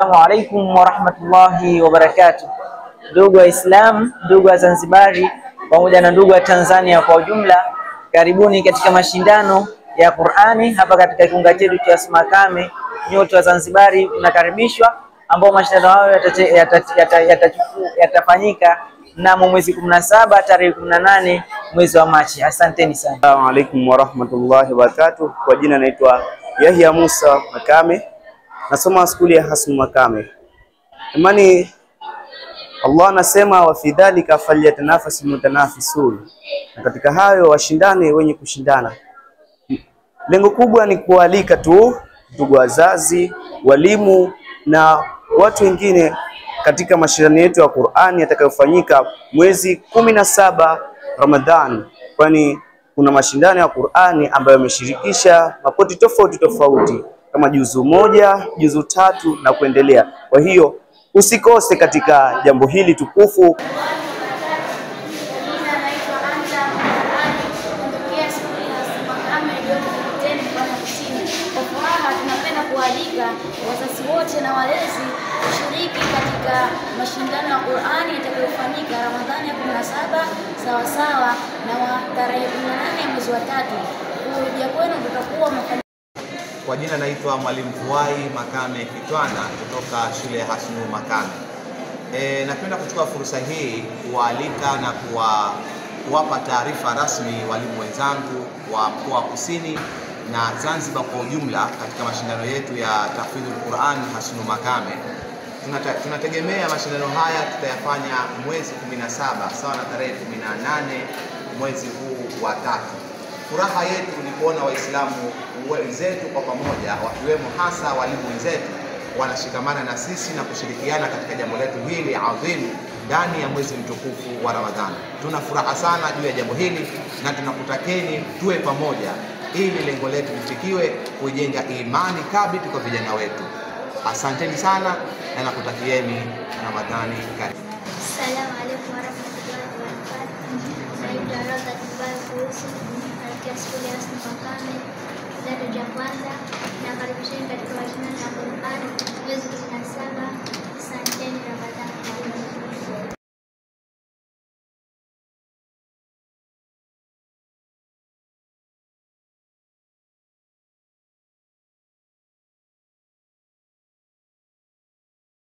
Assalamu alaikum warahmatullahi wabarakatuh. Ndugu wa Islam, ndugu wa Zanzibari pamoja na ndugu wa Tanzania kwa ujumla, karibuni katika mashindano ya Qur'ani hapa katika kiunga chetu cha Makame. Nyote wa Zanzibari mnakaribishwa, ambao mashindano hayo yatafanyika mnamo mwezi 17 tarehe 18 mwezi wa Machi. Asanteni sana. Assalamu alaikum warahmatullahi wabarakatuh. Kwa jina naitwa Yahya Musa Makame. Nasoma skuli ya Hasnu Makame. Imani Allah anasema wa fi dhalika falyatanafasul mutanafisun. Na katika hayo washindane wenye kushindana. Lengo kubwa ni kualika tu ndugu wazazi, walimu na watu wengine katika mashindano yetu ya Qur'ani yatakayofanyika mwezi 17 Ramadhan, kwani kuna mashindano ya Qur'ani ambayo yameshirikisha makoti tofauti tofauti kama juzu 1, juzu 3 na kuendelea. Kwa hiyo usikose katika jambo hili tukufu. Kualika wazazi wote na walezi kushiriki katika mashindano ya Qur'ani yatakayofanyika Ramadhani ya 17 sawa sawa na tarehe 18 mwezi wa 3. Kuja kwenu tutakuwa. Kwa jina naitwa Mwalimu Fuai Makame Kitwana kutoka shule ya Hasnu Makame. Napenda kuchukua fursa hii kualika na kuwapa taarifa rasmi walimu wenzangu wa mkoa wa Kusini na Zanzibar kwa ujumla katika mashindano yetu ya tahfidhul Qur'an Hasnu Makame. Tunategemea mashindano haya tutayafanya mwezi 17 sawa na tarehe 18 mwezi huu wa 3. Furaha yetu ni kuona Waislamu wenzetu kwa pamoja, wakiwemo hasa walimu wenzetu, wanashikamana na sisi na kushirikiana katika jambo letu hili adhimu ndani ya mwezi mtukufu wa Ramadhani. Tuna furaha sana juu ya jambo hili na tunakutakeni tuwe pamoja ili lengo letu lifikiwe, kujenga imani thabiti kwa vijana wetu. Asanteni sana na nakutakieni Ramadhani karimu. Assalamu alaykum warahmatullahi wabarakatuh. Naitwa Radha Kuhusu katika shule ya Hasnu Makame kidato cha kwanza, na karibisheni katika mashindano ya Qur'ani mwezi 17. Asanteni. Ramadhani karimu.